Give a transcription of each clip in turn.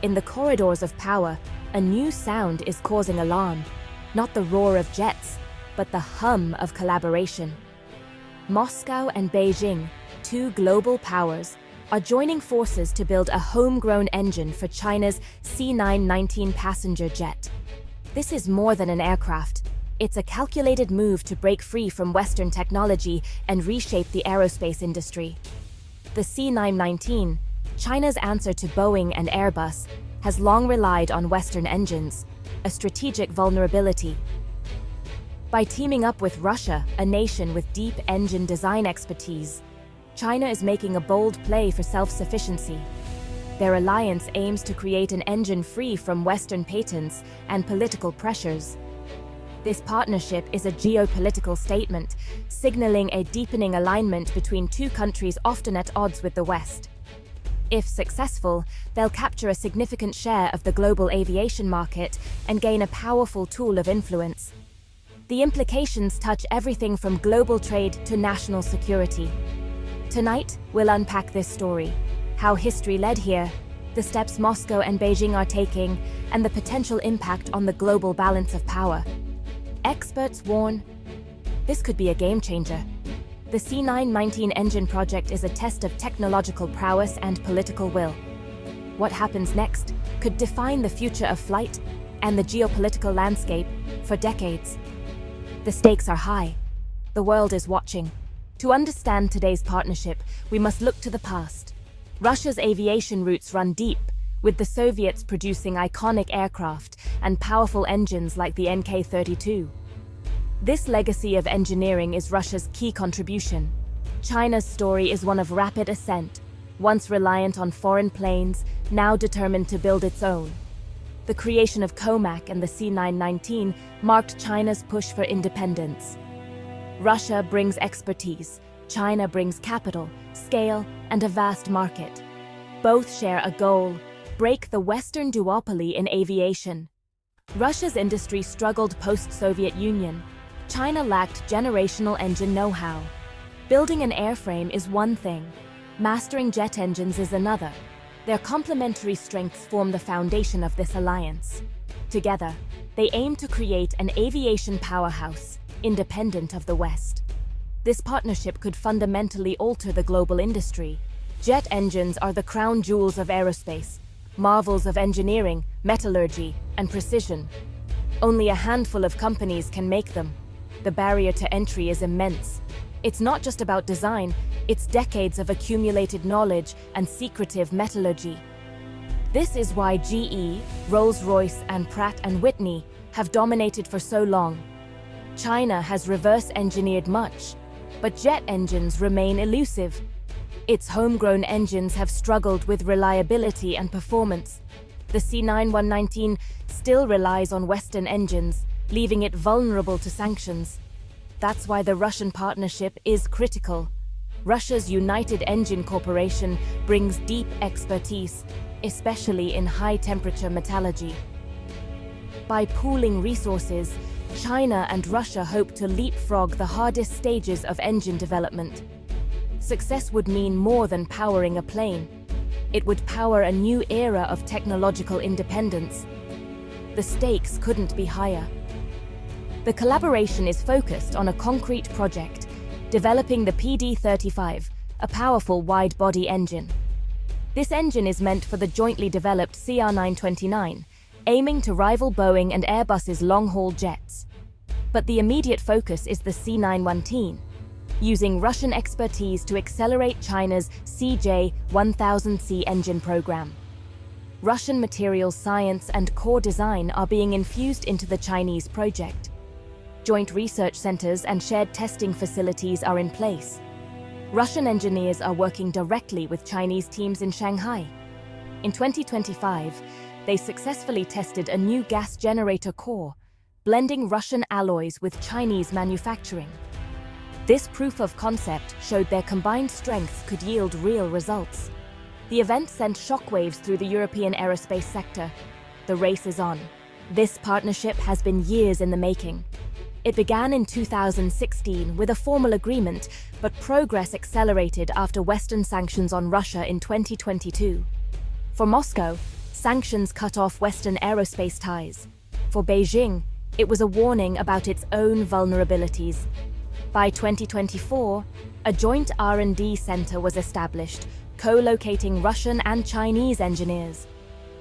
In the corridors of power, a new sound is causing alarm. Not the roar of jets, but the hum of collaboration. Moscow and Beijing, two global powers, are joining forces to build a homegrown engine for China's C919 passenger jet. This is more than an aircraft. It's a calculated move to break free from Western technology and reshape the aerospace industry. The C919, China's answer to Boeing and Airbus, has long relied on Western engines, a strategic vulnerability. By teaming up with Russia, a nation with deep engine design expertise, China is making a bold play for self-sufficiency. Their alliance aims to create an engine free from Western patents and political pressures. This partnership is a geopolitical statement, signaling a deepening alignment between two countries often at odds with the West. If successful, they'll capture a significant share of the global aviation market and gain a powerful tool of influence. The implications touch everything from global trade to national security. Tonight, we'll unpack this story, how history led here, the steps Moscow and Beijing are taking, and the potential impact on the global balance of power. Experts warn, this could be a game changer. The C919 engine project is a test of technological prowess and political will. What happens next could define the future of flight and the geopolitical landscape for decades. The stakes are high. The world is watching. To understand today's partnership, we must look to the past. Russia's aviation roots run deep, with the Soviets producing iconic aircraft and powerful engines like the Mk-32. This legacy of engineering is Russia's key contribution. China's story is one of rapid ascent, once reliant on foreign planes, now determined to build its own. The creation of COMAC and the C919 marked China's push for independence. Russia brings expertise, China brings capital, scale, and a vast market. Both share a goal: break the Western duopoly in aviation. Russia's industry struggled post-Soviet Union. China lacked generational engine know-how. Building an airframe is one thing, mastering jet engines is another. Their complementary strengths form the foundation of this alliance. Together, they aim to create an aviation powerhouse, independent of the West. This partnership could fundamentally alter the global industry. Jet engines are the crown jewels of aerospace, marvels of engineering, metallurgy, and precision. Only a handful of companies can make them. The barrier to entry is immense. It's not just about design, it's decades of accumulated knowledge and secretive metallurgy. This is why GE, Rolls-Royce, and Pratt & Whitney have dominated for so long. China has reverse-engineered much, but jet engines remain elusive. Its homegrown engines have struggled with reliability and performance. The C919 still relies on Western engines, leaving it vulnerable to sanctions. That's why the Russian partnership is critical. Russia's United Engine Corporation brings deep expertise, especially in high-temperature metallurgy. By pooling resources, China and Russia hope to leapfrog the hardest stages of engine development. Success would mean more than powering a plane. It would power a new era of technological independence. The stakes couldn't be higher. The collaboration is focused on a concrete project, developing the PD-35, a powerful wide-body engine. This engine is meant for the jointly developed CR929, aiming to rival Boeing and Airbus's long-haul jets. But the immediate focus is the C919, using Russian expertise to accelerate China's CJ-1000C engine program. Russian materials science and core design are being infused into the Chinese project. Joint research centers and shared testing facilities are in place. Russian engineers are working directly with Chinese teams in Shanghai. In 2025, they successfully tested a new gas generator core, blending Russian alloys with Chinese manufacturing. This proof of concept showed their combined strengths could yield real results. The event sent shockwaves through the European aerospace sector. The race is on. This partnership has been years in the making. It began in 2016 with a formal agreement, but progress accelerated after Western sanctions on Russia in 2022. For Moscow, sanctions cut off Western aerospace ties. For Beijing, it was a warning about its own vulnerabilities. By 2024, a joint R&D center was established, co-locating Russian and Chinese engineers.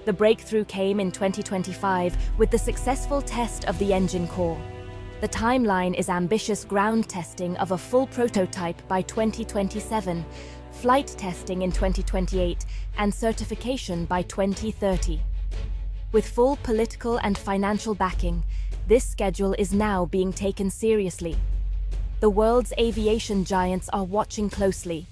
The breakthrough came in 2025 with the successful test of the engine core. The timeline is ambitious: ground testing of a full prototype by 2027, flight testing in 2028, and certification by 2030. With full political and financial backing, this schedule is now being taken seriously. The world's aviation giants are watching closely.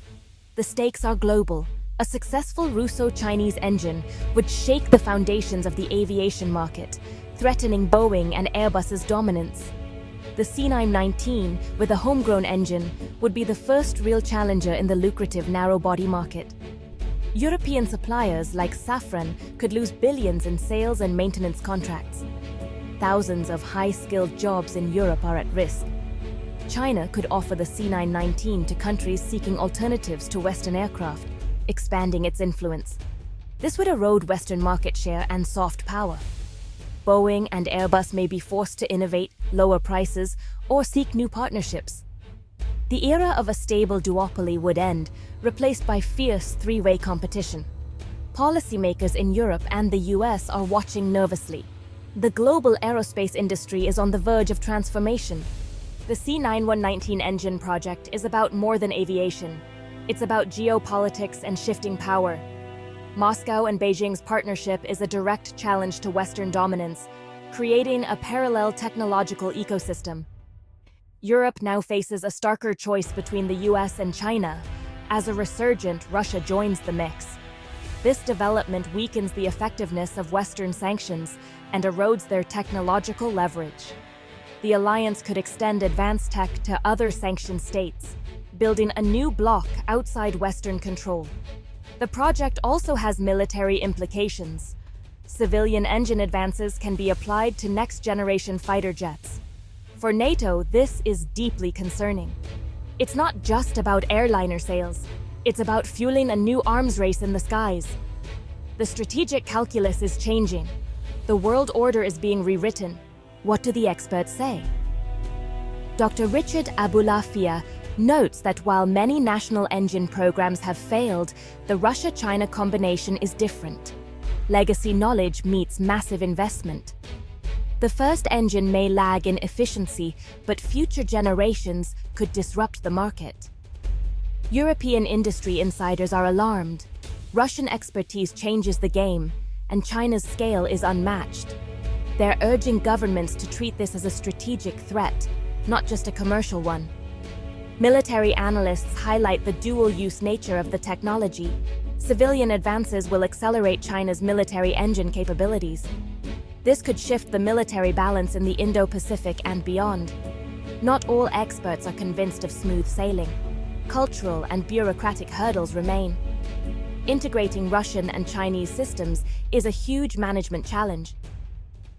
The stakes are global. A successful Russo-Chinese engine would shake the foundations of the aviation market, threatening Boeing and Airbus's dominance. The C919, with a homegrown engine, would be the first real challenger in the lucrative narrow-body market. European suppliers like Safran could lose billions in sales and maintenance contracts. Thousands of high-skilled jobs in Europe are at risk. China could offer the C919 to countries seeking alternatives to Western aircraft, expanding its influence. This would erode Western market share and soft power. Boeing and Airbus may be forced to innovate, lower prices, or seek new partnerships. The era of a stable duopoly would end, replaced by fierce three-way competition. Policymakers in Europe and the US are watching nervously. The global aerospace industry is on the verge of transformation. The C919 engine project is about more than aviation. It's about geopolitics and shifting power. Moscow and Beijing's partnership is a direct challenge to Western dominance, creating a parallel technological ecosystem. Europe now faces a starker choice between the US and China. As a resurgent, Russia joins the mix. This development weakens the effectiveness of Western sanctions and erodes their technological leverage. The alliance could extend advanced tech to other sanctioned states, building a new bloc outside Western control. The project also has military implications. Civilian engine advances can be applied to next-generation fighter jets. For NATO, this is deeply concerning. It's not just about airliner sales. It's about fueling a new arms race in the skies. The strategic calculus is changing. The world order is being rewritten. What do the experts say? Dr. Richard Abulafia notes that while many national engine programs have failed, the Russia-China combination is different. Legacy knowledge meets massive investment. The first engine may lag in efficiency, but future generations could disrupt the market. European industry insiders are alarmed. Russian expertise changes the game, and China's scale is unmatched. They're urging governments to treat this as a strategic threat, not just a commercial one. Military analysts highlight the dual-use nature of the technology. Civilian advances will accelerate China's military engine capabilities. This could shift the military balance in the Indo-Pacific and beyond. Not all experts are convinced of smooth sailing. Cultural and bureaucratic hurdles remain. Integrating Russian and Chinese systems is a huge management challenge.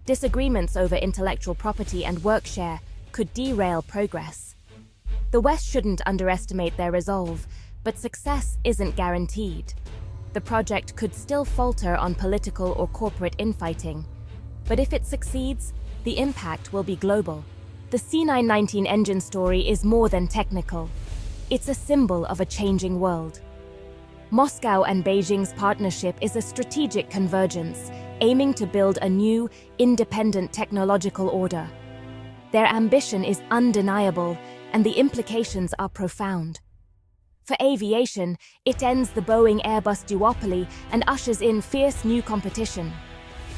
Disagreements over intellectual property and work share could derail progress. The West shouldn't underestimate their resolve, but success isn't guaranteed. The project could still falter on political or corporate infighting. But if it succeeds, the impact will be global. The C919 engine story is more than technical. It's a symbol of a changing world. Moscow and Beijing's partnership is a strategic convergence, aiming to build a new, independent technological order. Their ambition is undeniable, and the implications are profound. For aviation, it ends the Boeing-Airbus duopoly and ushers in fierce new competition.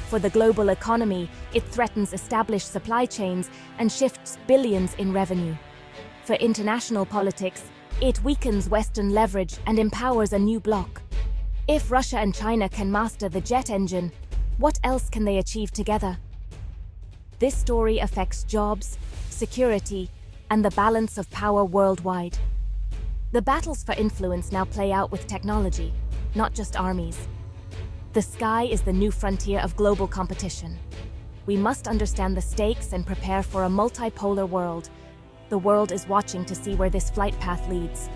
For the global economy, it threatens established supply chains and shifts billions in revenue. For international politics, it weakens Western leverage and empowers a new bloc. If Russia and China can master the jet engine, what else can they achieve together? This story affects jobs, security, and the balance of power worldwide. The battles for influence now play out with technology, not just armies. The sky is the new frontier of global competition. We must understand the stakes and prepare for a multipolar world. The world is watching to see where this flight path leads.